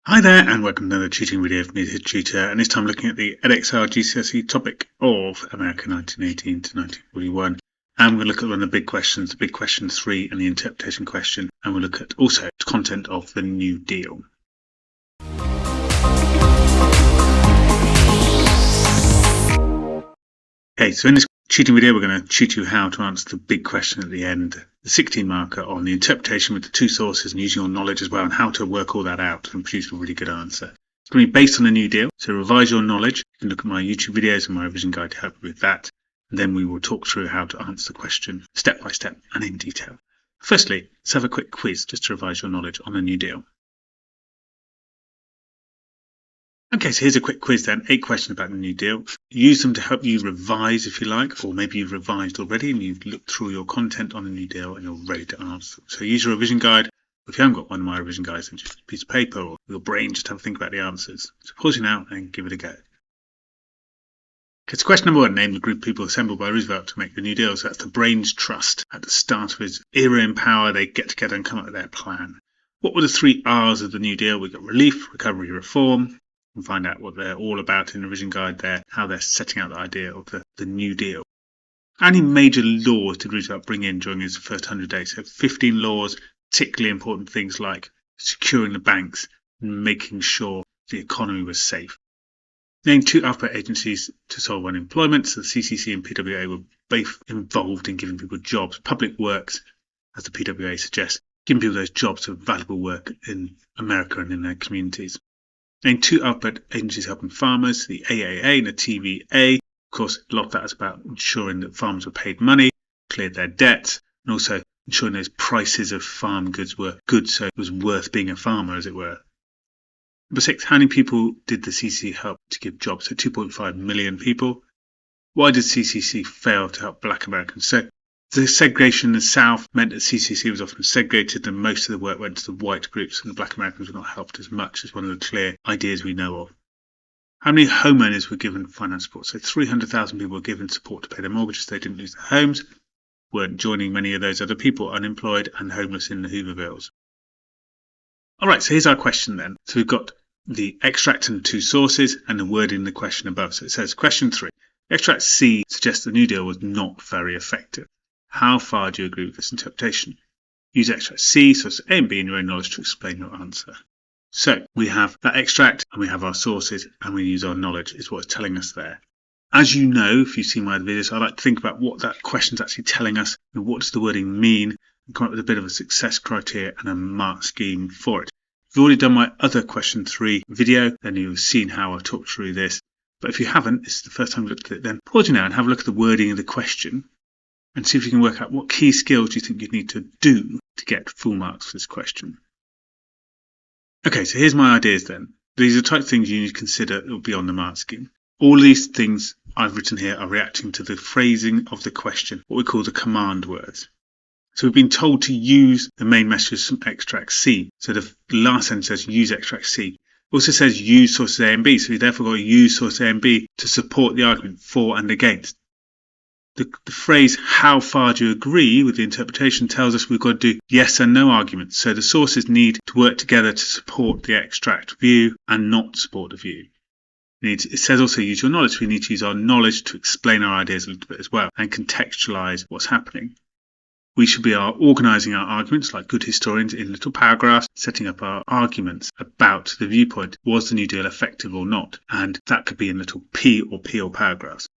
Hi there and welcome to another tutoring video from me, the tutor, and this time looking at the Edexcel GCSE topic of America 1918 to 1941. And we're going to look at one of the big questions, the big question 3 and the interpretation question, and we'll look at also the content of the New Deal. Okay, so in this tutoring video we're going to tutor you how to answer the big question at the end, the 16 marker on the interpretation with the two sources and using your knowledge as well and how to work all that out and produce a really good answer. It's going to be based on the New Deal, so revise your knowledge. You can look at my YouTube videos and my revision guide to help you with that. And then we will talk through how to answer the question step by step and in detail. Firstly, let's have a quick quiz just to revise your knowledge on the New Deal. Okay, so here's a quick quiz then, 8 questions about the New Deal. Use them to help you revise if you like, or maybe you've revised already and you've looked through your content on the New Deal and you're ready to answer. So use your revision guide. If you haven't got one of my revision guides, then just a piece of paper or your brain, just have a think about the answers. So pause it now and give it a go. Okay, so question number 1, name the group of people assembled by Roosevelt to make the New Deal. So that's the Brains Trust. At the start of his era in power, they get together and come up with their plan. What were the 3 R's of the New Deal? We've got relief, recovery, reform. And find out what they're all about in the revision guide there, how they're setting out the idea of the New Deal. How many major laws did Roosevelt bring in during his first 100 days? So 15 laws, particularly important things like securing the banks and making sure the economy was safe. Name 2 alphabet agencies to solve unemployment. So the CCC and PWA were both involved in giving people jobs. Public Works, as the PWA suggests, giving people those jobs of valuable work in America and in their communities. Name 2 alphabet agencies helping farmers, the AAA and the TVA. Of course, a lot of that is about ensuring that farmers were paid money, cleared their debts, and also ensuring those prices of farm goods were good, so it was worth being a farmer, as it were. Number 6, how many people did the CCC help to give jobs? So 2.5 million people. Why did CCC fail to help black Americans? So the segregation in the South meant that CCC was often segregated and most of the work went to the white groups and the black Americans were not helped as much as one of the clear ideas we know of. How many homeowners were given finance support? So 300,000 people were given support to pay their mortgages. They didn't lose their homes, weren't joining many of those other people unemployed and homeless in the Hoovervilles. All right, so here's our question then. So we've got the extract and the 2 sources and the word in the question above. So it says question 3. Extract C suggests the New Deal was not very effective. How far do you agree with this interpretation? Use extract C, sources A and B in your own knowledge to explain your answer. So we have that extract and we have our sources and we use our knowledge is what it's telling us there. As you know, if you've seen my other videos, I like to think about what that question is actually telling us and what does the wording mean and come up with a bit of a success criteria and a mark scheme for it. If you've already done my other question 3 video, then you've seen how I talked through this. But if you haven't, this is the first time you've looked at it, then pause it now and have a look at the wording of the question and see if you can work out what key skills you think you need to do to get full marks for this question. Okay, so here's my ideas then. These are the type of things you need to consider that will be on the mark scheme. All of these things I've written here are reacting to the phrasing of the question, what we call the command words. So we've been told to use the main message from extract C. So the last sentence says use extract C. It also says use sources A and B, so we therefore got to use sources A and B to support the argument for and against. The phrase, how far do you agree with the interpretation, tells us we've got to do yes and no arguments. So the sources need to work together to support the extract view and not support the view. It says also use your knowledge. We need to use our knowledge to explain our ideas a little bit as well and contextualize what's happening. We should be organising our arguments like good historians in little paragraphs, setting up our arguments about the viewpoint. Was the New Deal effective or not? And that could be in little P or paragraphs.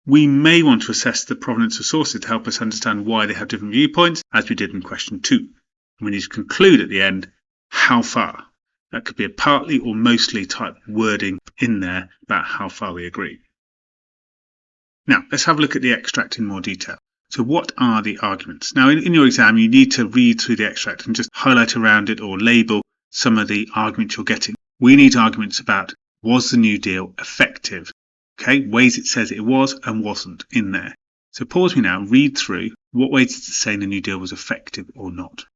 We may want to assess the provenance of sources to help us understand why they have different viewpoints, as we did in question 2. And we need to conclude at the end, how far? That could be a partly or mostly type wording in there about how far we agree. Now, let's have a look at the extract in more detail. So what are the arguments? Now, in your exam, you need to read through the extract and just highlight around it or label some of the arguments you're getting. We need arguments about, was the New Deal effective? Okay, ways it says it was and wasn't in there. So pause me now, read through what ways does it say the New Deal was effective or not.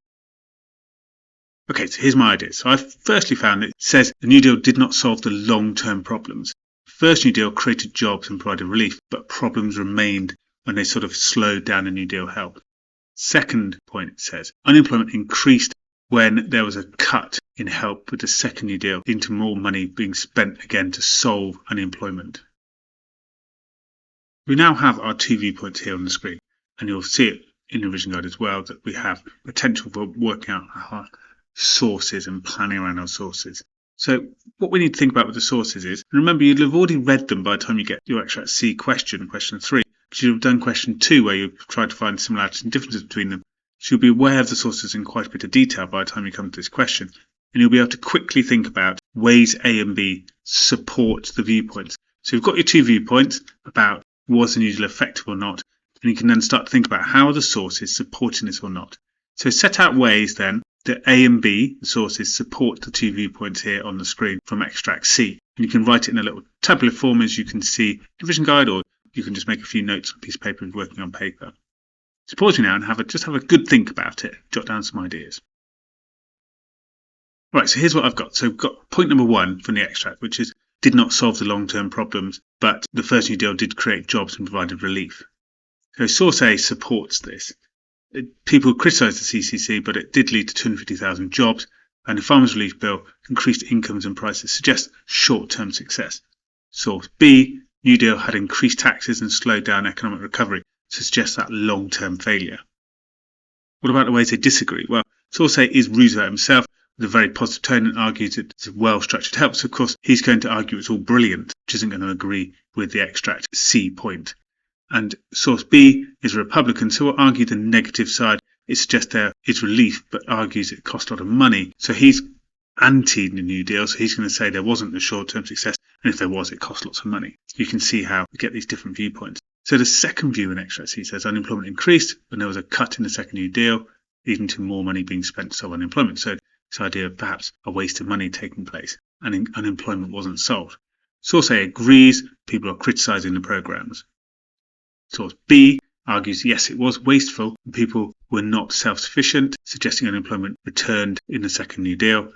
Okay, so here's my idea. So I firstly found it says the New Deal did not solve the long-term problems. The first New Deal created jobs and provided relief, but problems remained when they sort of slowed down the New Deal help. Second point, it says unemployment increased when there was a cut in help with the second New Deal, into more money being spent again to solve unemployment. We now have our 2 viewpoints here on the screen, and you'll see it in the revision guide as well, that we have potential for working out our sources and planning around our sources. So what we need to think about with the sources is, remember, you'll have already read them by the time you get your Extract C question 3, because you've done question 2 where you've tried to find similarities and differences between them. So you'll be aware of the sources in quite a bit of detail by the time you come to this question, and you'll be able to quickly think about ways A and B support the viewpoints. So you've got your 2 viewpoints about was the New Deal effective or not, and you can then start to think about how are the sources supporting this or not. So set out ways then that A and B, the sources, support the 2 viewpoints here on the screen from Extract C. And you can write it in a little tabular form, as you can see in the revision guide, or you can just make a few notes on a piece of paper if you're working on paper. So pause me now and have a good think about it, jot down some ideas. Right, so here's what I've got. So we've got point number 1 from the extract, which is did not solve the long-term problems, but the first New Deal did create jobs and provided relief. So source A supports this. People criticised the CCC, but it did lead to 250,000 jobs, and the Farmers' Relief Bill increased incomes and prices, suggests short-term success. Source B, New Deal had increased taxes and slowed down economic recovery, suggests that long-term failure. What about the ways they disagree? Well, source A is Roosevelt himself, with a very positive tone, and argues it's a well-structured help. So, of course, he's going to argue it's all brilliant, which isn't going to agree with the Extract C point. And source B is a Republican, so will argue the negative side. It suggests there is relief, but argues it cost a lot of money. So he's anti the New Deal, so he's going to say there wasn't a short-term success, and if there was, it cost lots of money. You can see how we get these different viewpoints. So the second view in Extract C says unemployment increased when there was a cut in the second New Deal, leading to more money being spent to solve unemployment. So this idea of perhaps a waste of money taking place, and unemployment wasn't solved. Source A agrees, people are criticising the programmes. Source B argues yes, it was wasteful, and people were not self-sufficient, suggesting unemployment returned in the second New Deal.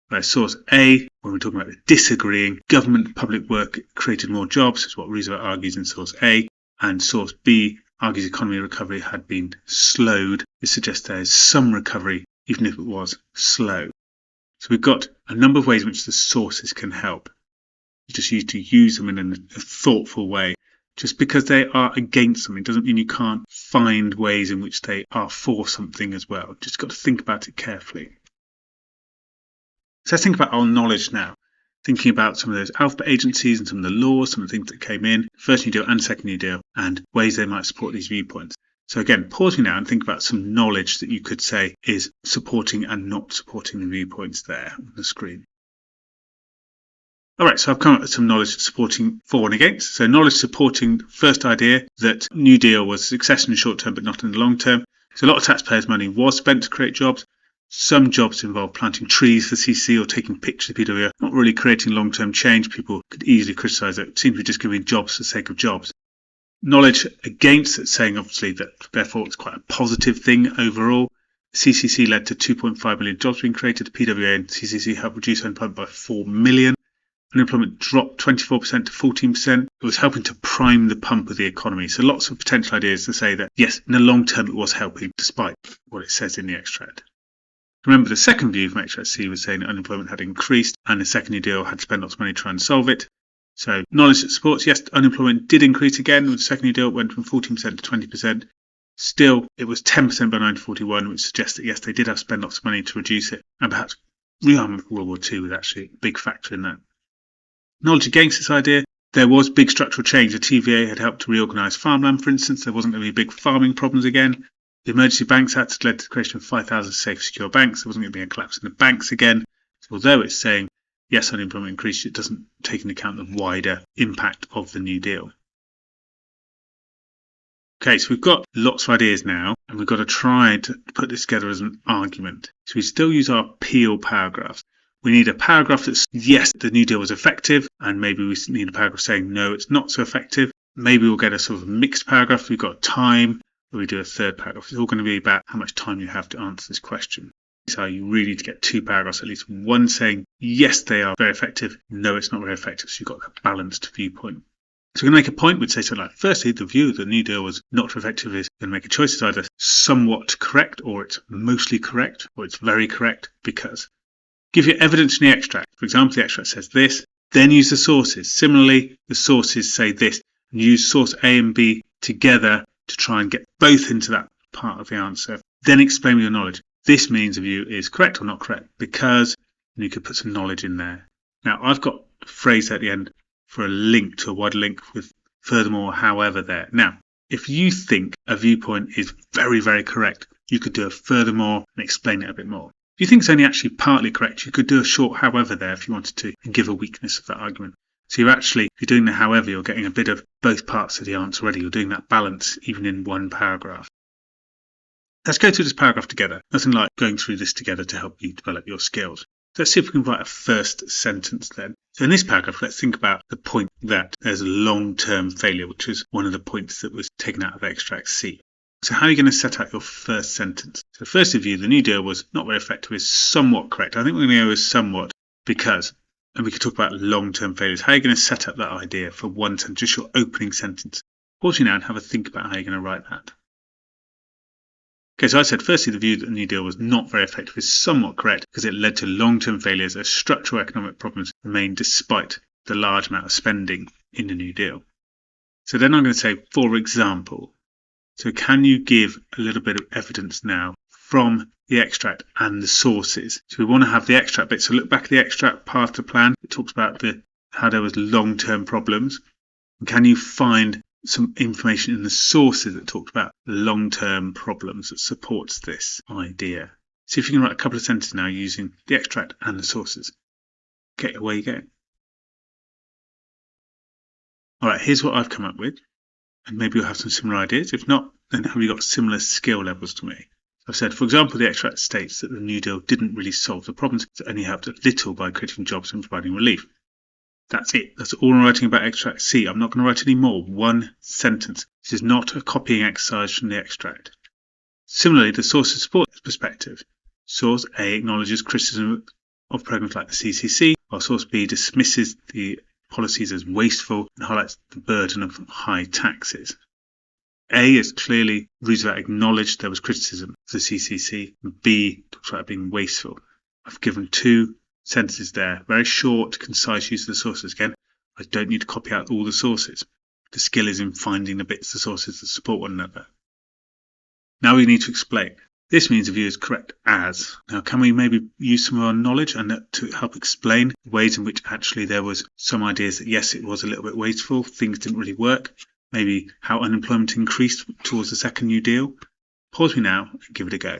Whereas source A, when we're talking about the disagreeing, government public work created more jobs, is what Roosevelt argues in source A, and source B argues economy recovery had been slowed. This suggests there is some recovery, even if it was slow. So we've got a number of ways in which the sources can help. You just need to use them in a thoughtful way. Just because they are against something doesn't mean you can't find ways in which they are for something as well. Just got to think about it carefully. So let's think about our knowledge now. Thinking about some of those alphabet agencies and some of the laws, some of the things that came in, first New Deal and second New Deal, and ways they might support these viewpoints. So again, pause me now and think about some knowledge that you could say is supporting and not supporting the viewpoints there on the screen. All right, so I've come up with some knowledge supporting for and against. So knowledge supporting the first idea that New Deal was a success in the short term but not in the long term. So a lot of taxpayers' money was spent to create jobs. Some jobs involve planting trees for CC or taking pictures of PWO, not really creating long-term change. People could easily criticise it. It seems to be just giving jobs for the sake of jobs. Knowledge against it, saying obviously that therefore it's quite a positive thing overall. CCC led to 2.5 million jobs being created. The PWA and CCC helped reduce unemployment by 4 million. Unemployment dropped 24% to 14%. It was helping to prime the pump of the economy. So lots of potential ideas to say that, yes, in the long term it was helping, despite what it says in the extract. Remember, the second view from Extract C was saying that unemployment had increased and the second New Deal had spent lots of money trying to solve it. So knowledge that supports, yes, unemployment did increase again with the second New Deal. It went from 14% to 20%. Still, it was 10% by 1941, which suggests that, yes, they did have to spend lots of money to reduce it. And perhaps rearmament for World War II was actually a big factor in that. Knowledge against this idea, there was big structural change. The TVA had helped to reorganise farmland, for instance. There wasn't going to be big farming problems again. The Emergency Banks Act had led to the creation of 5,000 safe, secure banks. There wasn't going to be a collapse in the banks again. So although it's saying, yes, unemployment increased, it doesn't take into account the wider impact of the New Deal. Okay, so we've got lots of ideas now, and we've got to try to put this together as an argument. So we still use our Peel paragraphs. We need a paragraph that's, yes, the New Deal was effective, and maybe we need a paragraph saying, no, it's not so effective. Maybe we'll get a sort of mixed paragraph. We've got time, or we do a third paragraph. It's all going to be about how much time you have to answer this question. So you really need to get 2 paragraphs, at least one saying, yes, they are very effective. No, it's not very effective. So you've got that balanced viewpoint. So we're going to make a point. We'd say something like, firstly, the view that the New Deal was not effective is going to make a choice. It's either somewhat correct, or it's mostly correct, or it's very correct, because. Give your evidence in the extract. For example, the extract says this, then use the sources. Similarly, the sources say this, and use source A and B together to try and get both into that part of the answer. Then explain with your knowledge. This means the view is correct or not correct, because you could put some knowledge in there. Now, I've got a phrase at the end for a link to a wider link with furthermore, however there. Now, if you think a viewpoint is very, very correct, you could do a furthermore and explain it a bit more. If you think it's only actually partly correct, you could do a short however there if you wanted to and give a weakness of that argument. So if you're doing the however, you're getting a bit of both parts of the answer already. You're doing that balance even in one paragraph. Let's go through this paragraph together. Nothing like going through this together to help you develop your skills. Let's see if we can write a first sentence then. So in this paragraph, let's think about the point that there's a long-term failure, which was one of the points that was taken out of extract C. So how are you going to set out your first sentence? So first of you, the New Deal was not very effective is somewhat correct. I think we're going to go with somewhat because, and we could talk about long-term failures. How are you going to set up that idea for one sentence, just your opening sentence? Pause you now and have a think about how you're going to write that. Okay, so I said, firstly, the view that the New Deal was not very effective is somewhat correct because it led to long-term failures as structural economic problems remain despite the large amount of spending in the New Deal. So then I'm going to say, for example, so can you give a little bit of evidence now from the extract and the sources? So we want to have the extract bit. So look back at the extract part of the plan. It talks about how there was long-term problems. And can you find some information in the sources that talked about long-term problems that supports this idea? See if you can write a couple of sentences now using the extract and the sources. Okay, away you go. All right, here's what I've come up with. And maybe you'll have some similar ideas. If not, then have you got similar skill levels to me? I've said, for example, the extract states that the New Deal didn't really solve the problems. It only helped a little by creating jobs and providing relief. That's it. That's all I'm writing about extract C. I'm not going to write any more. One sentence. This is not a copying exercise from the extract. Similarly, the sources support this perspective. Source A acknowledges criticism of programs like the CCC, while source B dismisses the policies as wasteful and highlights the burden of high taxes. A is clearly Roosevelt acknowledged there was criticism of the CCC, and B talks about being wasteful. I've given two sentences there, very short, concise use of the sources. Again, I don't need to copy out all the sources. The skill is in finding the bits, the sources that support one another. Now we need to explain. This means the view is correct as. Now, can we maybe use some of our knowledge and to help explain ways in which actually there was some ideas that yes, it was a little bit wasteful, things didn't really work, maybe how unemployment increased towards the second New Deal? Pause me now and give it a go.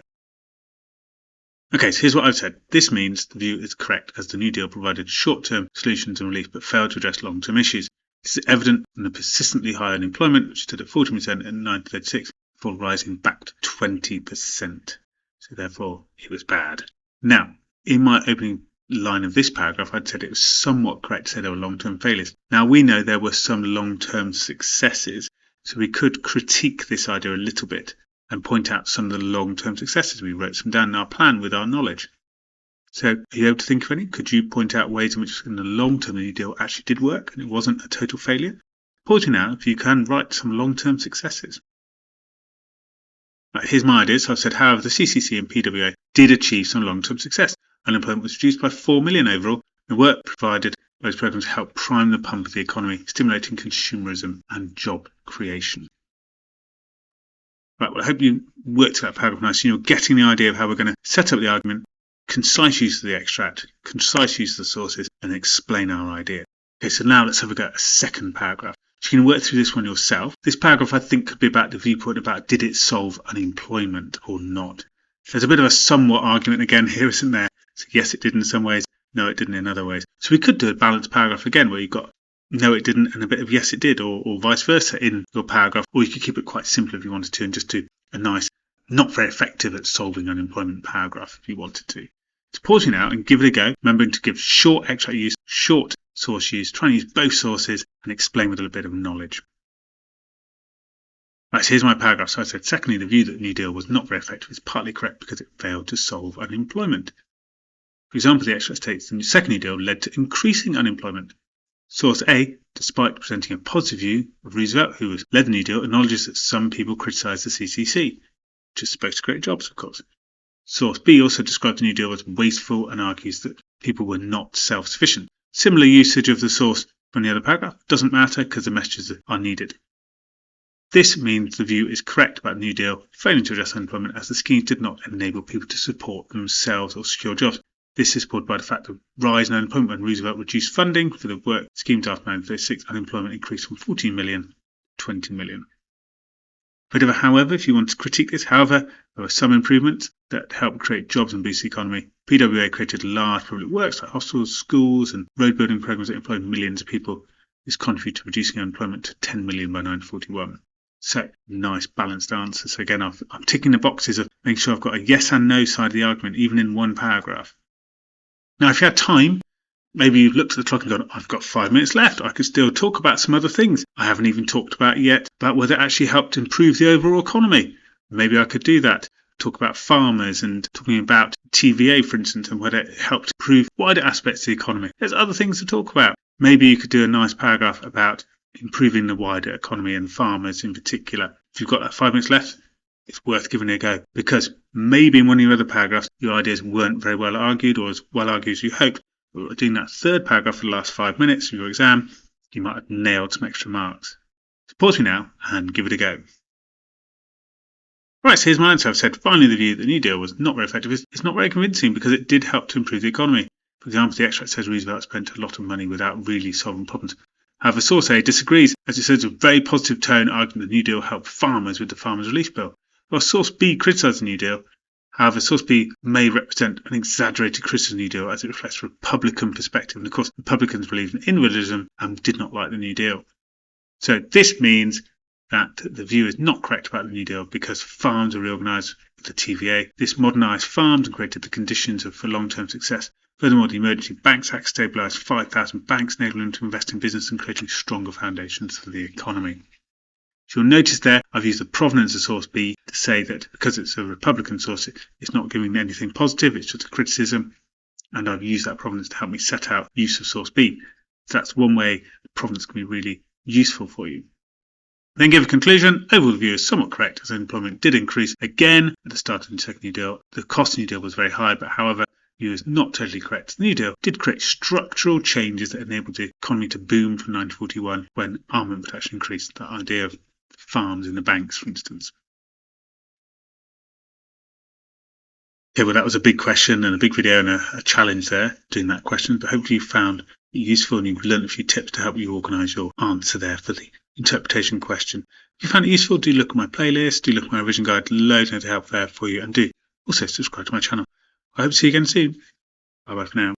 Okay, so here's what I've said. This means the view is correct as the New Deal provided short-term solutions and relief but failed to address long-term issues. This is evident in the persistently high unemployment, which stood at 14% in 1936, before rising back to 20%. So therefore, it was bad. Now, in my opening line of this paragraph, I'd said it was somewhat correct to say there were long-term failures. Now, we know there were some long-term successes, so we could critique this idea a little bit and point out some of the long-term successes. We wrote some down in our plan with our knowledge. So are you able to think of any? Could you point out ways in which in the long term the New Deal actually did work and it wasn't a total failure? Pause you now if you can write some long-term successes. Right, here's my ideas. So I've said, however, the CCC and PWA did achieve some long-term success. Unemployment was reduced by 4 million overall. The work provided by those programs helped prime the pump of the economy, stimulating consumerism and job creation. Right, well, I hope you worked through that paragraph nicely. You're getting the idea of how we're going to set up the argument, concise use of the extract, concise use of the sources, and explain our idea. Okay, so now let's have a go at a second paragraph. So you can work through this one yourself. This paragraph, I think, could be about the viewpoint about did it solve unemployment or not. There's a bit of a somewhat argument again here, isn't there? So yes, it did in some ways. No, it didn't in other ways. So we could do a balanced paragraph again where you've got no, it didn't, and a bit of yes, it did, or vice versa in your paragraph. Or you could keep it quite simple if you wanted to and just do a nice, not very effective at solving unemployment paragraph if you wanted to. So pause you now and give it a go, remembering to give short extract use, short source use, try and use both sources and explain with a little bit of knowledge. Right, so here's my paragraph. So I said, secondly, the view that the New Deal was not very effective is partly correct because it failed to solve unemployment. For example, the extract states the second New Deal led to increasing unemployment. Source A, despite presenting a positive view of Roosevelt, who led the New Deal, acknowledges that some people criticised the CCC, which is supposed to create jobs, of course. Source B also describes the New Deal as wasteful and argues that people were not self-sufficient. Similar usage of the source from the other paragraph doesn't matter because the messages are needed. This means the view is correct about the New Deal failing to address unemployment as the schemes did not enable people to support themselves or secure jobs. This is supported by the fact that rise in unemployment when Roosevelt reduced funding for the work schemes after 1936, unemployment increased from 14 million to 20 million. However, if you want to critique this, there were some improvements that helped create jobs and boost the economy. PWA created large public works like hospitals, schools, and road building programs that employed millions of people. This contributed to reducing unemployment to 10 million by 1941. So, nice balanced answer. So again, I'm ticking the boxes of making sure I've got a yes and no side of the argument, even in one paragraph. Now, if you had time, maybe you've looked at the clock and gone, I've got 5 minutes left. I could still talk about some other things I haven't even talked about yet, about whether it actually helped improve the overall economy. Maybe I could do that. Talk about farmers and talking about TVA, for instance, and whether it helped improve wider aspects of the economy. There's other things to talk about. Maybe you could do a nice paragraph about improving the wider economy and farmers in particular. If you've got that 5 minutes left, it's worth giving it a go, because maybe in one of your other paragraphs, your ideas weren't very well argued or as well argued as you hoped. But doing that third paragraph for the last 5 minutes of your exam, you might have nailed some extra marks. So pause me now and give it a go. Right, so here's my answer. I've said finally the view that the New Deal was not very effective. It's not very convincing because it did help to improve the economy. For example, the extract says Roosevelt spent a lot of money without really solving problems. However, source A disagrees, as it says a very positive tone arguing the New Deal helped farmers with the Farmers' Relief Bill. While source B criticised the New Deal, however, source B may represent an exaggerated criticism of the New Deal as it reflects a Republican perspective. And of course, Republicans believe in individualism and did not like the New Deal. So this means that the view is not correct about the New Deal because farms are reorganised with the TVA. This modernised farms and created the conditions for long-term success. Furthermore, the Emergency Banks Act stabilised 5,000 banks, enabling them to invest in business and creating stronger foundations for the economy. So you'll notice there I've used the provenance of source B to say that because it's a Republican source, it's not giving me anything positive, it's just a criticism, and I've used that provenance to help me set out use of source B. So that's one way provenance can be really useful for you. Then give a conclusion. Overall, the view is somewhat correct as unemployment did increase again at the start of the Second New Deal. The cost of the New Deal was very high, but however, the view is not totally correct. The New Deal did create structural changes that enabled the economy to boom from 1941 when armament production increased. That idea of farms in the banks, for instance. Okay, well, that was a big question and a big video and a challenge there doing that question, but hopefully you found it useful and you've learned a few tips to help you organise your answer there for the interpretation question. If you found it useful, do look at my playlist, do look at my revision guide, loads of help there for you, and do also subscribe to my channel. I hope to see you again soon. Bye bye for now.